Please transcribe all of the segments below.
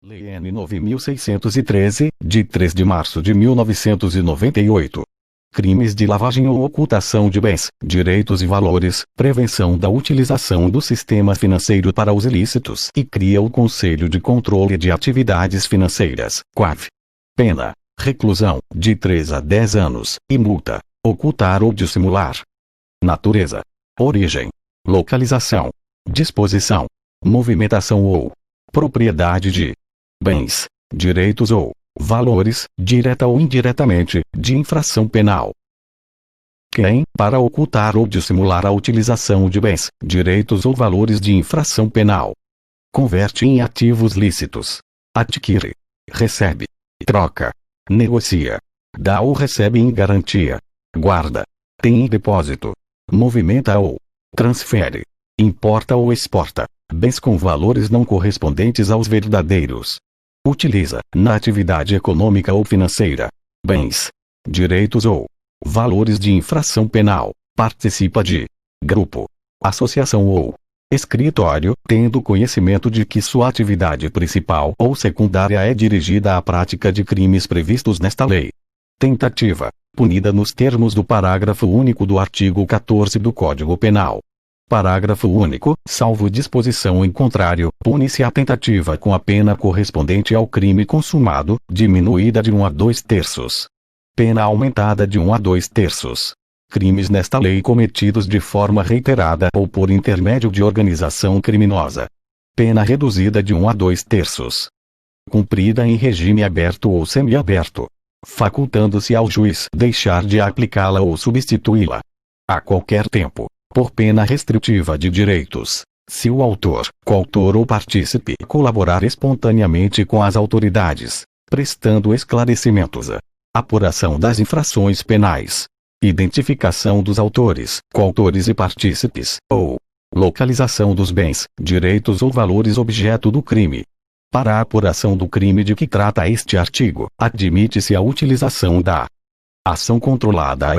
Lei N. 9.613, de 3 de março de 1998. Crimes de lavagem ou ocultação de bens, direitos e valores, prevenção da utilização do sistema financeiro para os ilícitos e cria o Conselho de Controle de Atividades Financeiras, COAF. Pena: reclusão, de 3 a 10 anos, e multa: ocultar ou dissimular. Natureza: origem, localização, disposição, movimentação ou propriedade de bens, direitos ou valores, direta ou indiretamente, de infração penal. Quem, para ocultar ou dissimular a utilização de bens, direitos ou valores de infração penal, converte em ativos lícitos, adquire, recebe, troca, negocia, dá ou recebe em garantia, guarda, tem em depósito, movimenta ou transfere, importa ou exporta bens com valores não correspondentes aos verdadeiros. Utiliza, na atividade econômica ou financeira, bens, direitos ou valores de infração penal, participa de grupo, associação ou escritório, tendo conhecimento de que sua atividade principal ou secundária é dirigida à prática de crimes previstos nesta lei. Tentativa, punida nos termos do parágrafo único do artigo 14 do Código Penal. Parágrafo único, salvo disposição em contrário, pune-se a tentativa com a pena correspondente ao crime consumado, diminuída de 1 a 2/3. Pena aumentada de 1 a 2/3. Crimes nesta lei cometidos de forma reiterada ou por intermédio de organização criminosa. Pena reduzida de 1 a 2/3. Cumprida em regime aberto ou semiaberto, facultando-se ao juiz deixar de aplicá-la ou substituí-la a qualquer tempo, por pena restritiva de direitos, se o autor, coautor ou partícipe colaborar espontaneamente com as autoridades, prestando esclarecimentos, apuração das infrações penais, identificação dos autores, coautores e partícipes, ou localização dos bens, direitos ou valores objeto do crime. Para a apuração do crime de que trata este artigo, admite-se a utilização da ação controlada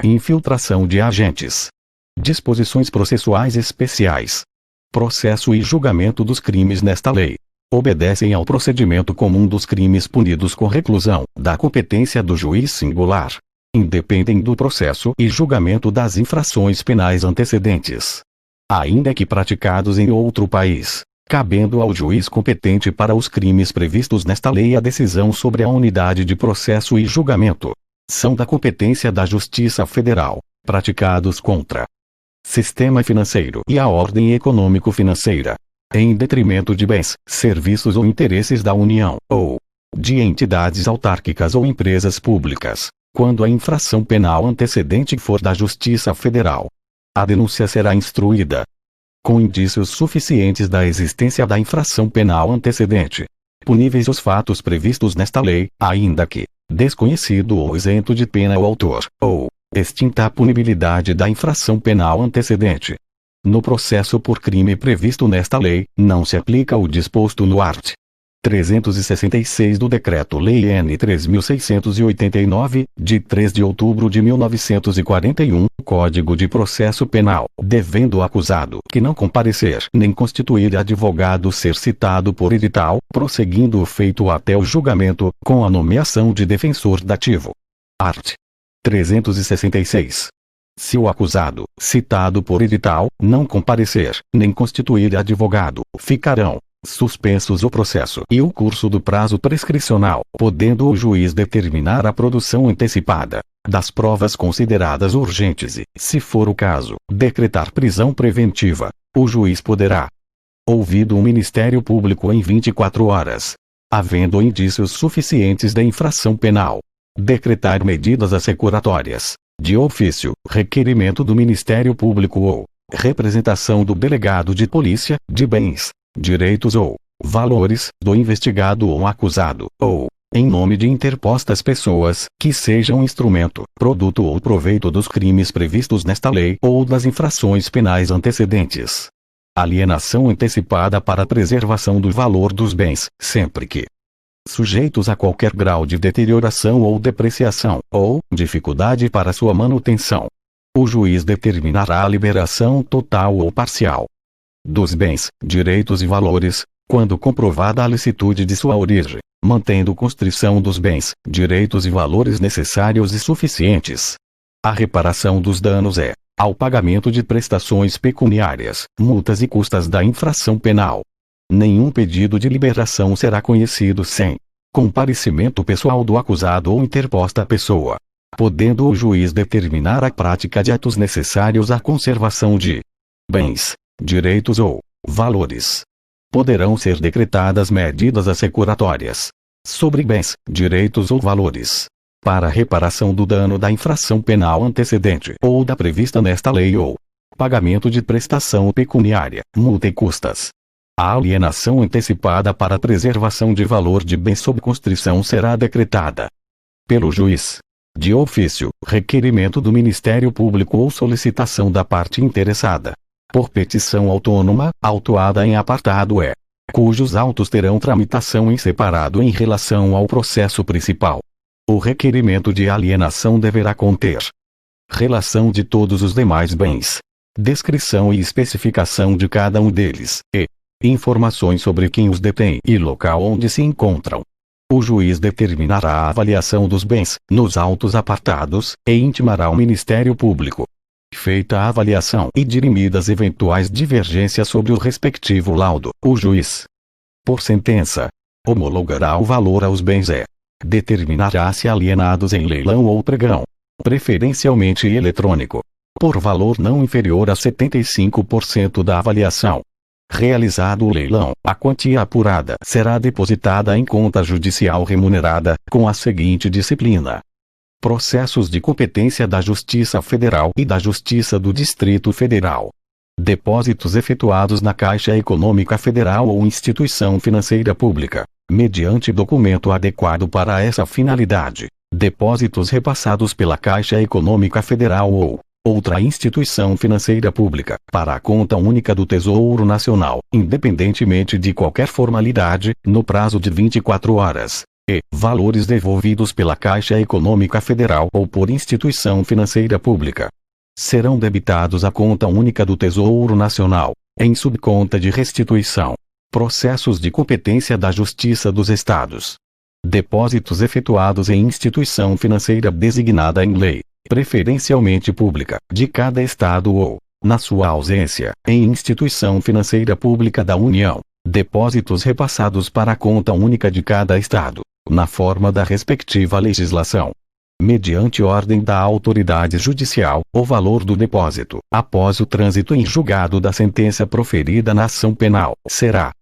e infiltração de agentes. Disposições processuais especiais. Processo e julgamento dos crimes nesta lei obedecem ao procedimento comum dos crimes punidos com reclusão, da competência do juiz singular. Independem do processo e julgamento das infrações penais antecedentes, ainda que praticados em outro país, cabendo ao juiz competente para os crimes previstos nesta lei a decisão sobre a unidade de processo e julgamento. São da competência da Justiça Federal, praticados contra sistema financeiro e a ordem econômico-financeira, em detrimento de bens, serviços ou interesses da União, ou de entidades autárquicas ou empresas públicas, quando a infração penal antecedente for da Justiça Federal. A denúncia será instruída com indícios suficientes da existência da infração penal antecedente. Puníveis os fatos previstos nesta lei, ainda que desconhecido ou isento de pena o autor, ou extinta a punibilidade da infração penal antecedente. No processo por crime previsto nesta lei, não se aplica o disposto no art. 366 do Decreto-Lei N. 3.689, de 3 de outubro de 1941, Código de Processo Penal, devendo o acusado que não comparecer nem constituir advogado ser citado por edital, prosseguindo o feito até o julgamento, com a nomeação de defensor dativo. Art. 366. Se o acusado, citado por edital, não comparecer, nem constituir advogado, ficarão suspensos o processo e o curso do prazo prescricional, podendo o juiz determinar a produção antecipada das provas consideradas urgentes e, se for o caso, decretar prisão preventiva. O juiz poderá, ouvido o Ministério Público em 24 horas, havendo indícios suficientes da infração penal, decretar medidas assecuratórias, de ofício, requerimento do Ministério Público ou representação do delegado de polícia, de bens, direitos ou valores, do investigado ou acusado, ou, em nome de interpostas pessoas, que sejam instrumento, produto ou proveito dos crimes previstos nesta lei ou das infrações penais antecedentes. Alienação antecipada para preservação do valor dos bens, sempre que sujeitos a qualquer grau de deterioração ou depreciação, ou dificuldade para sua manutenção. O juiz determinará a liberação total ou parcial dos bens, direitos e valores, quando comprovada a licitude de sua origem, mantendo constrição dos bens, direitos e valores necessários e suficientes. A reparação dos danos é, ao pagamento de prestações pecuniárias, multas e custas da infração penal. Nenhum pedido de liberação será conhecido sem comparecimento pessoal do acusado ou interposta pessoa, podendo o juiz determinar a prática de atos necessários à conservação de bens, direitos ou valores. Poderão ser decretadas medidas assecuratórias sobre bens, direitos ou valores, para reparação do dano da infração penal antecedente ou da prevista nesta lei ou pagamento de prestação pecuniária, multa e custas. A alienação antecipada para a preservação de valor de bem sob constrição será decretada pelo juiz, de ofício, requerimento do Ministério Público ou solicitação da parte interessada, por petição autônoma, autuada em apartado E, cujos autos terão tramitação em separado em relação ao processo principal. O requerimento de alienação deverá conter relação de todos os demais bens, descrição e especificação de cada um deles, e informações sobre quem os detém e local onde se encontram. O juiz determinará a avaliação dos bens, nos autos apartados, e intimará ao Ministério Público, feita a avaliação e dirimidas eventuais divergências sobre o respectivo laudo, o juiz, por sentença, homologará o valor aos bens e determinará se alienados em leilão ou pregão, preferencialmente eletrônico, por valor não inferior a 75% da avaliação. Realizado o leilão, a quantia apurada será depositada em conta judicial remunerada, com a seguinte disciplina: processos de competência da Justiça Federal e da Justiça do Distrito Federal. Depósitos efetuados na Caixa Econômica Federal ou instituição financeira pública, mediante documento adequado para essa finalidade. Depósitos repassados pela Caixa Econômica Federal ou outra instituição financeira pública, para a conta única do Tesouro Nacional, independentemente de qualquer formalidade, no prazo de 24 horas. E valores devolvidos pela Caixa Econômica Federal ou por instituição financeira pública serão debitados à conta única do Tesouro Nacional, em subconta de restituição. Processos de competência da Justiça dos Estados. Depósitos efetuados em instituição financeira designada em lei, preferencialmente pública, de cada Estado ou, na sua ausência, em instituição financeira pública da União. Depósitos repassados para a conta única de cada Estado, na forma da respectiva legislação. Mediante ordem da autoridade judicial, o valor do depósito, após o trânsito em julgado da sentença proferida na ação penal, será,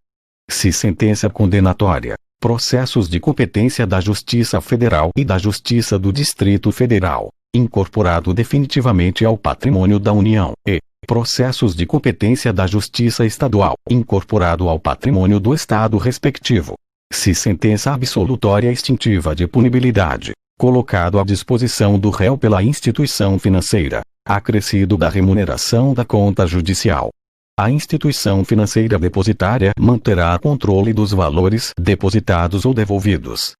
se sentença condenatória, processos de competência da Justiça Federal e da Justiça do Distrito Federal, incorporado definitivamente ao patrimônio da União, e processos de competência da Justiça Estadual, incorporado ao patrimônio do Estado respectivo. Se sentença absolutória extintiva de punibilidade, colocado à disposição do réu pela instituição financeira, acrescido da remuneração da conta judicial. A instituição financeira depositária manterá controle dos valores depositados ou devolvidos.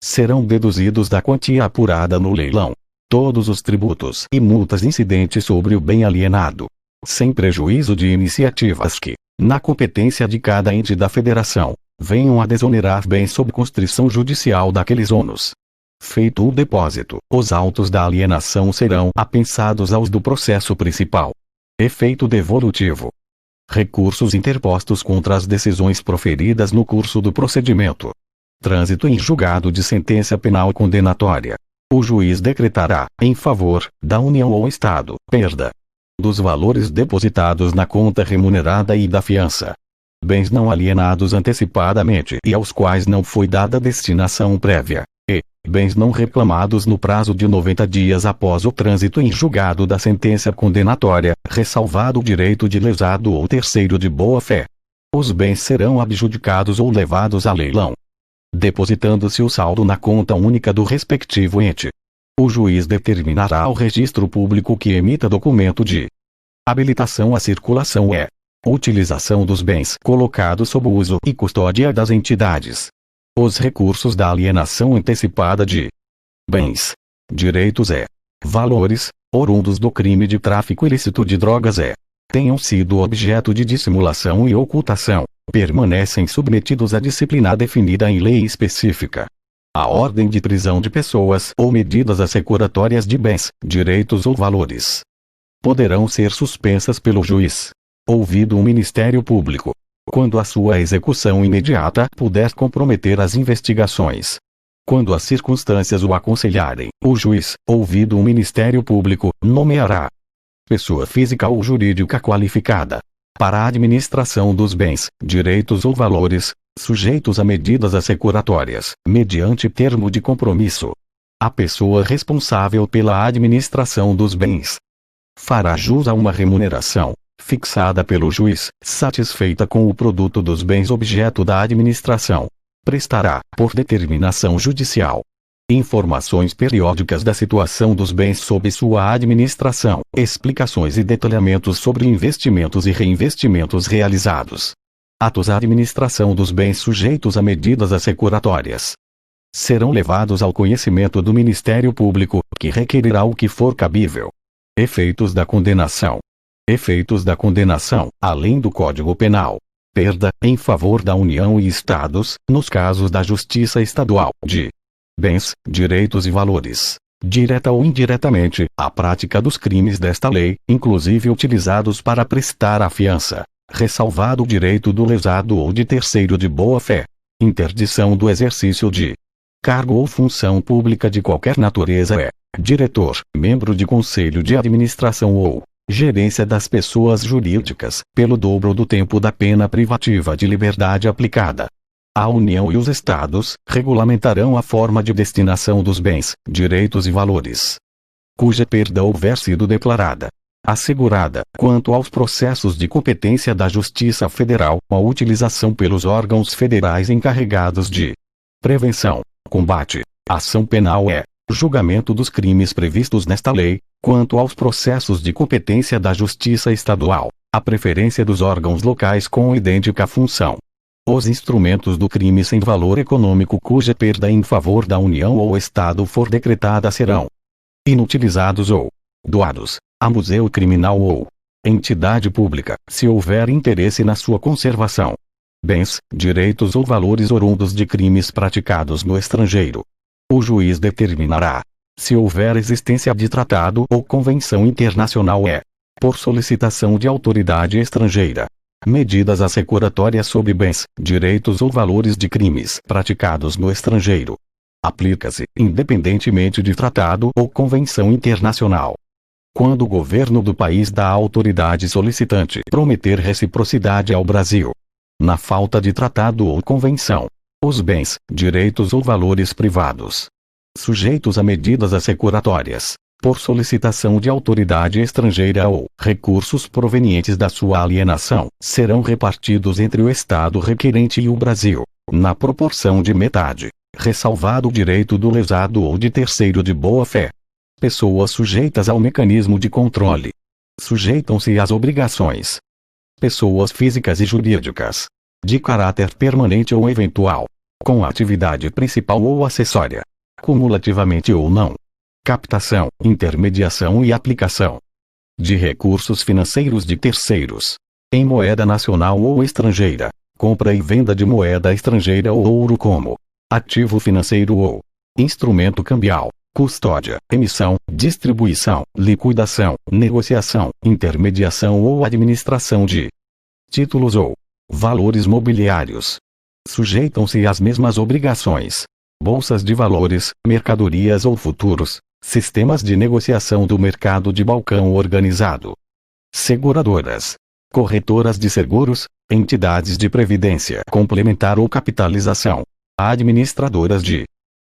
Serão deduzidos da quantia apurada no leilão todos os tributos e multas incidentes sobre o bem alienado, sem prejuízo de iniciativas que, na competência de cada ente da federação, venham a desonerar bens sob constrição judicial daqueles ônus. Feito o depósito, os autos da alienação serão apensados aos do processo principal. Efeito devolutivo. Recursos interpostos contra as decisões proferidas no curso do procedimento. Trânsito em julgado de sentença penal condenatória. O juiz decretará, em favor da União ou Estado, perda dos valores depositados na conta remunerada e da fiança. Bens não alienados antecipadamente e aos quais não foi dada destinação prévia. E bens não reclamados no prazo de 90 dias após o trânsito em julgado da sentença condenatória, ressalvado o direito de lesado ou terceiro de boa-fé. Os bens serão adjudicados ou levados a leilão, depositando-se o saldo na conta única do respectivo ente. O juiz determinará ao registro público que emita documento de habilitação à circulação e utilização dos bens colocados sob uso e custódia das entidades. Os recursos da alienação antecipada de bens, direitos e valores, oriundos do crime de tráfico ilícito de drogas e tenham sido objeto de dissimulação e ocultação, permanecem submetidos à disciplina definida em lei específica. A ordem de prisão de pessoas ou medidas assecuratórias de bens, direitos ou valores poderão ser suspensas pelo juiz, ouvido o Ministério Público, quando a sua execução imediata puder comprometer as investigações. Quando as circunstâncias o aconselharem, o juiz, ouvido o Ministério Público, nomeará pessoa física ou jurídica qualificada para a administração dos bens, direitos ou valores, sujeitos a medidas assecuratórias, mediante termo de compromisso. A pessoa responsável pela administração dos bens fará jus a uma remuneração, fixada pelo juiz, satisfeita com o produto dos bens objeto da administração. Prestará, por determinação judicial, informações periódicas da situação dos bens sob sua administração, explicações e detalhamentos sobre investimentos e reinvestimentos realizados. Atos à administração dos bens sujeitos a medidas assecuratórias serão levados ao conhecimento do Ministério Público, que requerirá o que for cabível. Efeitos da condenação. Efeitos da condenação, além do Código Penal. Perda, em favor da União e Estados, nos casos da Justiça Estadual, de bens, direitos e valores, direta ou indiretamente, a prática dos crimes desta lei, inclusive utilizados para prestar a fiança, ressalvado o direito do lesado ou de terceiro de boa-fé, interdição do exercício de cargo ou função pública de qualquer natureza diretor, membro de conselho de administração ou gerência das pessoas jurídicas, pelo dobro do tempo da pena privativa de liberdade aplicada. A União e os Estados regulamentarão a forma de destinação dos bens, direitos e valores cuja perda houver sido declarada, assegurada, quanto aos processos de competência da Justiça Federal, a utilização pelos órgãos federais encarregados de prevenção, combate, ação penal julgamento dos crimes previstos nesta lei, quanto aos processos de competência da Justiça Estadual, a preferência dos órgãos locais com idêntica função. Os instrumentos do crime sem valor econômico cuja perda em favor da União ou Estado for decretada serão inutilizados ou doados a museu criminal ou entidade pública, se houver interesse na sua conservação. Bens, direitos ou valores oriundos de crimes praticados no estrangeiro. O juiz determinará, se houver existência de tratado ou convenção internacional por solicitação de autoridade estrangeira, medidas assecuratórias sobre bens, direitos ou valores de crimes praticados no estrangeiro. Aplica-se, independentemente de tratado ou convenção internacional. Quando o governo do país da autoridade solicitante prometer reciprocidade ao Brasil, na falta de tratado ou convenção, os bens, direitos ou valores privados sujeitos a medidas assecuratórias, por solicitação de autoridade estrangeira ou recursos provenientes da sua alienação, serão repartidos entre o Estado requerente e o Brasil, na proporção de metade, ressalvado o direito do lesado ou de terceiro de boa-fé. Pessoas sujeitas ao mecanismo de controle sujeitam-se às obrigações. Pessoas físicas e jurídicas, de caráter permanente ou eventual, com atividade principal ou acessória, cumulativamente ou não. Captação, intermediação e aplicação de recursos financeiros de terceiros, em moeda nacional ou estrangeira, compra e venda de moeda estrangeira ou ouro como ativo financeiro ou instrumento cambial, custódia, emissão, distribuição, liquidação, negociação, intermediação ou administração de títulos ou valores mobiliários. Sujeitam-se às mesmas obrigações bolsas de valores, mercadorias ou futuros, sistemas de negociação do mercado de balcão organizado, seguradoras, corretoras de seguros, entidades de previdência complementar ou capitalização, administradoras de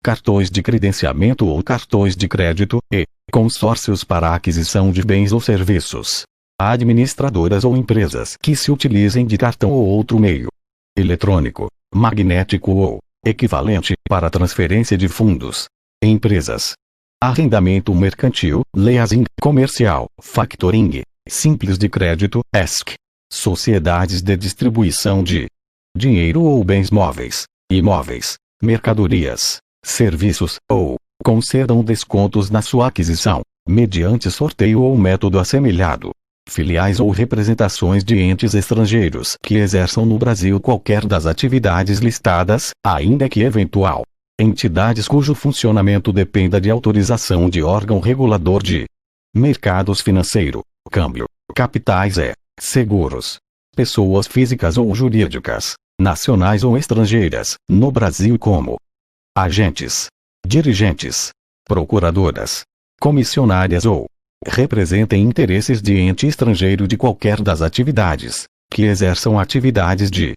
cartões de credenciamento ou cartões de crédito, e consórcios para a aquisição de bens ou serviços, administradoras ou empresas que se utilizem de cartão ou outro meio eletrônico, magnético ou equivalente para transferência de fundos, empresas, arrendamento mercantil, leasing comercial, factoring, simples de crédito, ESC, sociedades de distribuição de dinheiro ou bens móveis, imóveis, mercadorias, serviços, ou concedam descontos na sua aquisição, mediante sorteio ou método assemelhado. filiais ou representações de entes estrangeiros que exerçam no Brasil qualquer das atividades listadas, ainda que eventual. Entidades cujo funcionamento dependa de autorização de órgão regulador de mercados financeiro, câmbio, capitais e seguros. Pessoas físicas ou jurídicas, nacionais ou estrangeiras, no Brasil como agentes, dirigentes, procuradoras, comissionárias ou representem interesses de ente estrangeiro de qualquer das atividades, que exerçam atividades de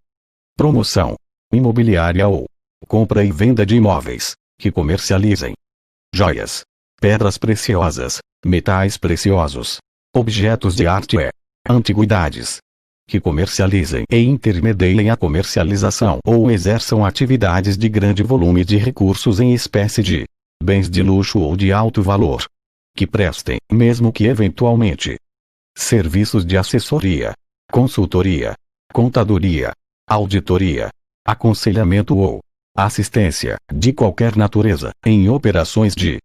promoção imobiliária ou compra e venda de imóveis, que comercializem joias, pedras preciosas, metais preciosos, objetos de arte e antiguidades, que comercializem e intermediem a comercialização ou exerçam atividades de grande volume de recursos em espécie de bens de luxo ou de alto valor, que prestem, mesmo que eventualmente, serviços de assessoria, consultoria, contadoria, auditoria, aconselhamento ou assistência, de qualquer natureza, em operações de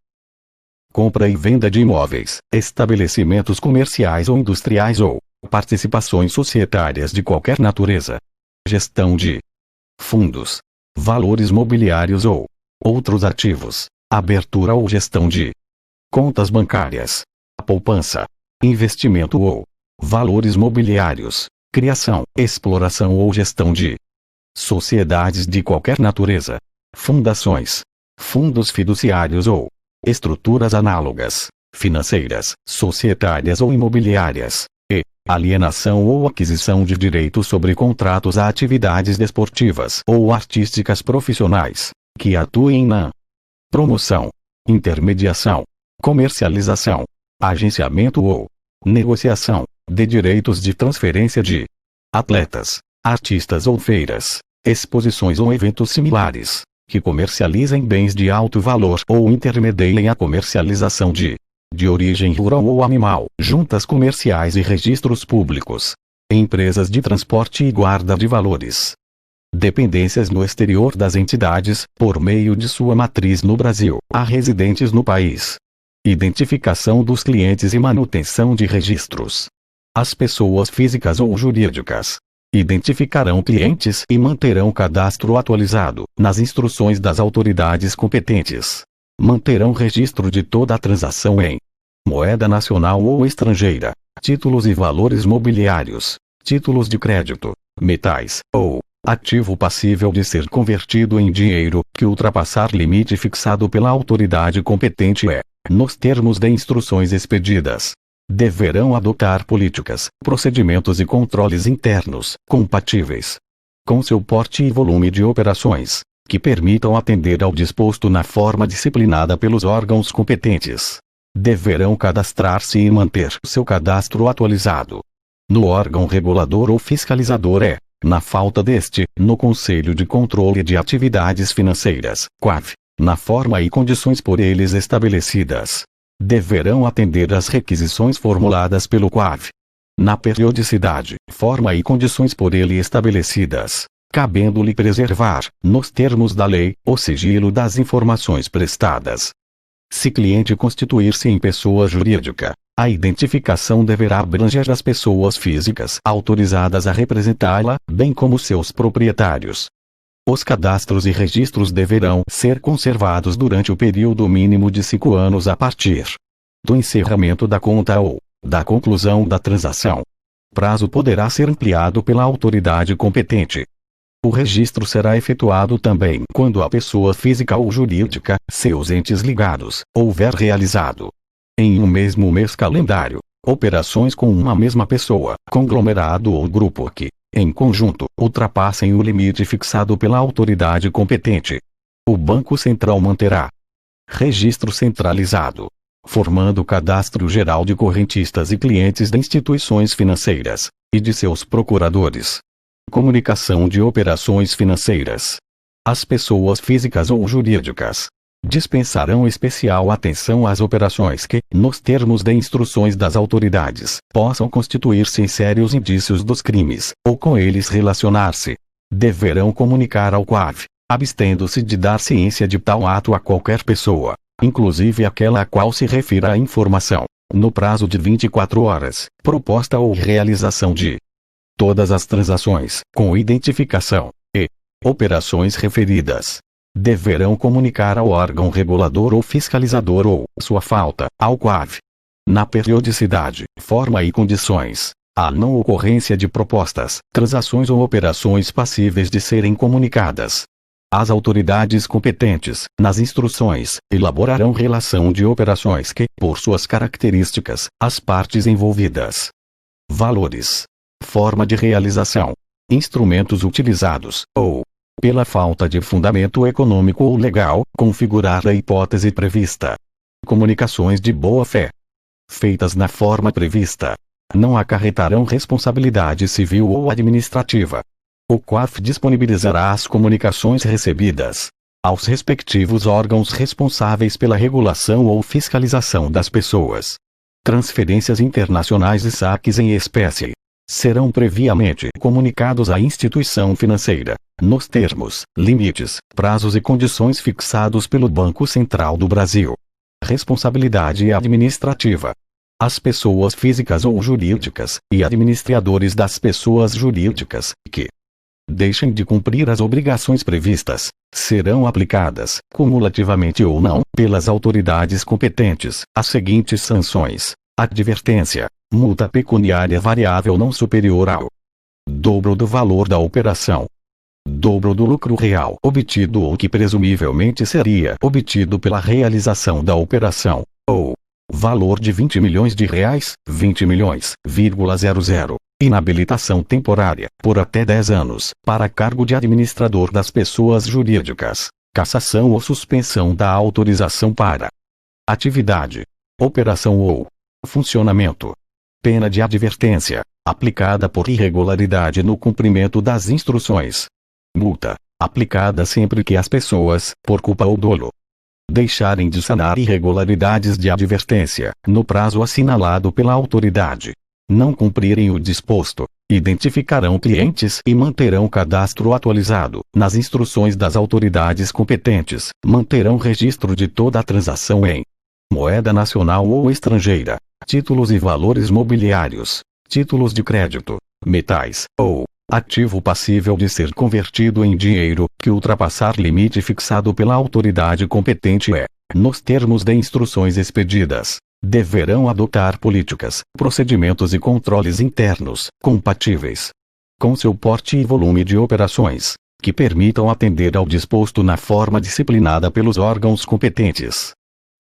compra e venda de imóveis, estabelecimentos comerciais ou industriais ou participações societárias de qualquer natureza, gestão de fundos, valores mobiliários ou outros ativos, abertura ou gestão de contas bancárias, poupança, investimento ou valores mobiliários, criação, exploração ou gestão de sociedades de qualquer natureza, fundações, fundos fiduciários ou estruturas análogas, financeiras, societárias ou imobiliárias, e alienação ou aquisição de direitos sobre contratos a atividades desportivas ou artísticas profissionais, que atuem na promoção, intermediação, comercialização, agenciamento ou negociação de direitos de transferência de atletas, artistas ou feiras, exposições ou eventos similares, que comercializem bens de alto valor ou intermediem a comercialização de origem rural ou animal, juntas comerciais e registros públicos, empresas de transporte e guarda de valores, dependências no exterior das entidades, por meio de sua matriz no Brasil, a residentes no país, identificação dos clientes e manutenção de registros. As pessoas físicas ou jurídicas identificarão clientes e manterão cadastro atualizado nas instruções das autoridades competentes. Manterão registro de toda a transação em moeda nacional ou estrangeira, títulos e valores mobiliários, títulos de crédito, metais, ou ativo passível de ser convertido em dinheiro, que ultrapassar limite fixado pela autoridade competente nos termos de instruções expedidas. Deverão adotar políticas, procedimentos e controles internos, compatíveis com seu porte e volume de operações, que permitam atender ao disposto na forma disciplinada pelos órgãos competentes. Deverão cadastrar-se e manter seu cadastro atualizado no órgão regulador ou fiscalizador na falta deste, no Conselho de Controle de Atividades Financeiras, COAF, na forma e condições por eles estabelecidas. Deverão atender às requisições formuladas pelo COAF, na periodicidade, forma e condições por ele estabelecidas, cabendo-lhe preservar, nos termos da lei, o sigilo das informações prestadas. Se cliente constituir-se em pessoa jurídica, a identificação deverá abranger as pessoas físicas autorizadas a representá-la, bem como seus proprietários. Os cadastros e registros deverão ser conservados durante o período mínimo de 5 anos a partir do encerramento da conta ou da conclusão da transação. Prazo poderá ser ampliado pela autoridade competente. O registro será efetuado também quando a pessoa física ou jurídica, seus entes ligados, houver realizado, em um mesmo mês calendário, operações com uma mesma pessoa, conglomerado ou grupo que, em conjunto, ultrapassem o limite fixado pela autoridade competente. O Banco Central manterá registro centralizado, formando o cadastro geral de correntistas e clientes de instituições financeiras, e de seus procuradores. Comunicação de operações financeiras. As pessoas físicas ou jurídicas dispensarão especial atenção às operações que, nos termos de instruções das autoridades, possam constituir-se em sérios indícios dos crimes, ou com eles relacionar-se. Deverão comunicar ao COAF, abstendo-se de dar ciência de tal ato a qualquer pessoa, inclusive aquela a qual se refira a informação. no prazo de 24 horas, proposta ou realização de todas as transações, com identificação e operações referidas, deverão comunicar ao órgão regulador ou fiscalizador ou sua falta ao COAF, na periodicidade, forma e condições, a não ocorrência de propostas, transações ou operações passíveis de serem comunicadas. As autoridades competentes, nas instruções, elaborarão relação de operações que, por suas características, as partes envolvidas. Valores. Forma de realização. Instrumentos utilizados, ou, pela falta de fundamento econômico ou legal, configurar a hipótese prevista. Comunicações de boa-fé, feitas na forma prevista, não acarretarão responsabilidade civil ou administrativa. O COAF disponibilizará as comunicações recebidas aos respectivos órgãos responsáveis pela regulação ou fiscalização das pessoas. Transferências internacionais e saques em espécie serão previamente comunicados à instituição financeira, nos termos, limites, prazos e condições fixados pelo Banco Central do Brasil. Responsabilidade administrativa. As pessoas físicas ou jurídicas, e administradores das pessoas jurídicas, que deixem de cumprir as obrigações previstas, serão aplicadas, cumulativamente ou não, pelas autoridades competentes, as seguintes sanções: advertência, multa pecuniária variável não superior ao dobro do valor da operação, dobro do lucro real obtido ou que presumivelmente seria obtido pela realização da operação, ou valor de R$20 milhões, 20 milhões,00. Inabilitação temporária, por até 10 anos, para cargo de administrador das pessoas jurídicas. Cassação ou suspensão da autorização para atividade, operação ou funcionamento. Pena de advertência, aplicada por irregularidade no cumprimento das instruções. Multa, aplicada sempre que as pessoas, por culpa ou dolo, deixarem de sanar irregularidades de advertência, no prazo assinalado pela autoridade, não cumprirem o disposto, identificarão clientes e manterão cadastro atualizado, nas instruções das autoridades competentes, manterão registro de toda a transação em moeda nacional ou estrangeira, títulos e valores mobiliários, títulos de crédito, metais, ou ativo passível de ser convertido em dinheiro, que ultrapassar limite fixado pela autoridade competente nos termos de instruções expedidas, deverão adotar políticas, procedimentos e controles internos, compatíveis com seu porte e volume de operações, que permitam atender ao disposto na forma disciplinada pelos órgãos competentes.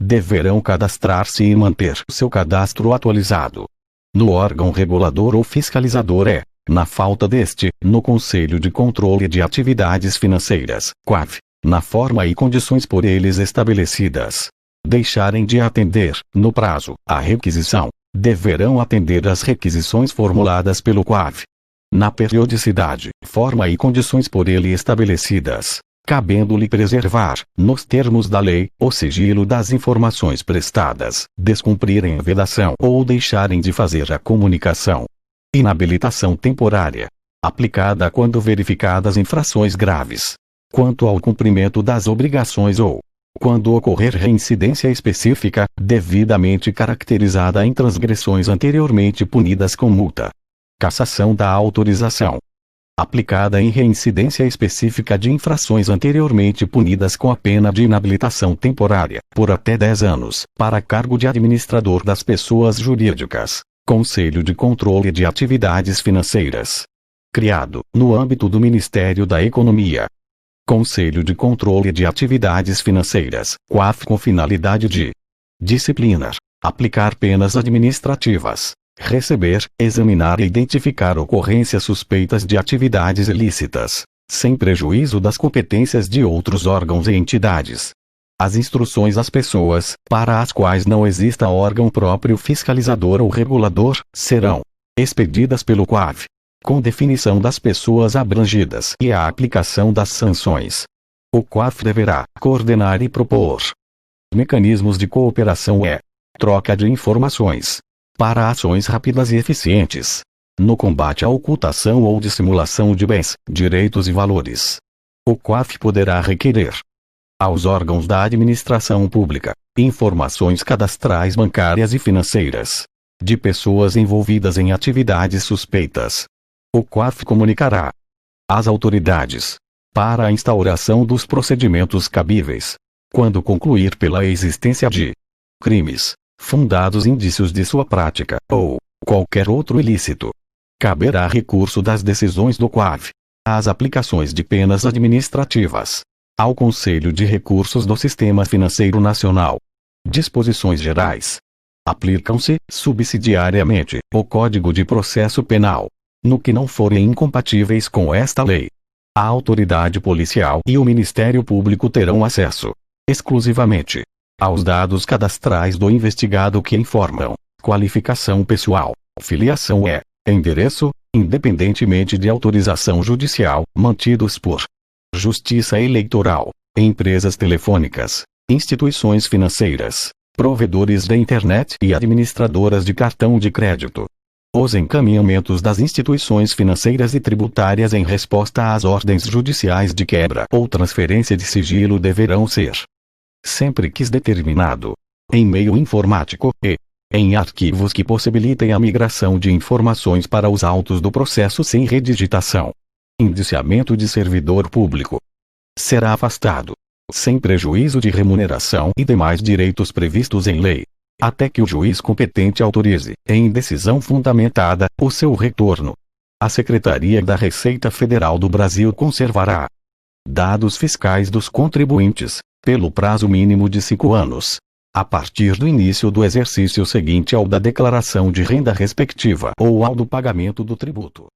Deverão cadastrar-se e manter seu cadastro atualizado no órgão regulador ou fiscalizador na falta deste, no Conselho de Controle de Atividades Financeiras, COAF, na forma e condições por eles estabelecidas. Deixarem de atender, no prazo, a requisição, deverão atender às requisições formuladas pelo COAF, na periodicidade, forma e condições por ele estabelecidas, cabendo-lhe preservar, nos termos da lei, o sigilo das informações prestadas, descumprirem a vedação ou deixarem de fazer a comunicação. Inabilitação temporária, aplicada quando verificadas infrações graves, quanto ao cumprimento das obrigações ou quando ocorrer reincidência específica, devidamente caracterizada em transgressões anteriormente punidas com multa. Cassação da autorização, aplicada em reincidência específica de infrações anteriormente punidas com a pena de inabilitação temporária, por até 10 anos, para cargo de administrador das pessoas jurídicas. Conselho de Controle de Atividades Financeiras, criado, no âmbito do Ministério da Economia. Conselho de Controle de Atividades Financeiras, COAF, com finalidade de disciplinar, aplicar penas administrativas, receber, examinar e identificar ocorrências suspeitas de atividades ilícitas, sem prejuízo das competências de outros órgãos e entidades. As instruções às pessoas, para as quais não exista órgão próprio fiscalizador ou regulador, serão expedidas pelo COAF, com definição das pessoas abrangidas e a aplicação das sanções. O COAF deverá coordenar e propor mecanismos de cooperação e troca de informações para ações rápidas e eficientes no combate à ocultação ou dissimulação de bens, direitos e valores. O COAF poderá requerer aos órgãos da administração pública informações cadastrais bancárias e financeiras de pessoas envolvidas em atividades suspeitas. O COAF comunicará às autoridades para a instauração dos procedimentos cabíveis, quando concluir pela existência de crimes, fundados indícios de sua prática, ou qualquer outro ilícito. Caberá recurso das decisões do COAF às aplicações de penas administrativas ao Conselho de Recursos do Sistema Financeiro Nacional. Disposições gerais. Aplicam-se, subsidiariamente, o Código de Processo Penal, no que não forem incompatíveis com esta lei. A autoridade policial e o Ministério Público terão acesso, exclusivamente, aos dados cadastrais do investigado que informam qualificação pessoal, filiação e endereço, independentemente de autorização judicial, mantidos por Justiça Eleitoral, empresas telefônicas, instituições financeiras, provedores da internet e administradoras de cartão de crédito. Os encaminhamentos das instituições financeiras e tributárias em resposta às ordens judiciais de quebra ou transferência de sigilo deverão ser, sempre que determinado, em meio informático e em arquivos que possibilitem a migração de informações para os autos do processo sem redigitação. Indiciamento de servidor público será afastado, sem prejuízo de remuneração e demais direitos previstos em lei, até que o juiz competente autorize, em decisão fundamentada, o seu retorno. A Secretaria da Receita Federal do Brasil conservará dados fiscais dos contribuintes, pelo prazo mínimo de 5 anos, a partir do início do exercício seguinte ao da declaração de renda respectiva ou ao do pagamento do tributo.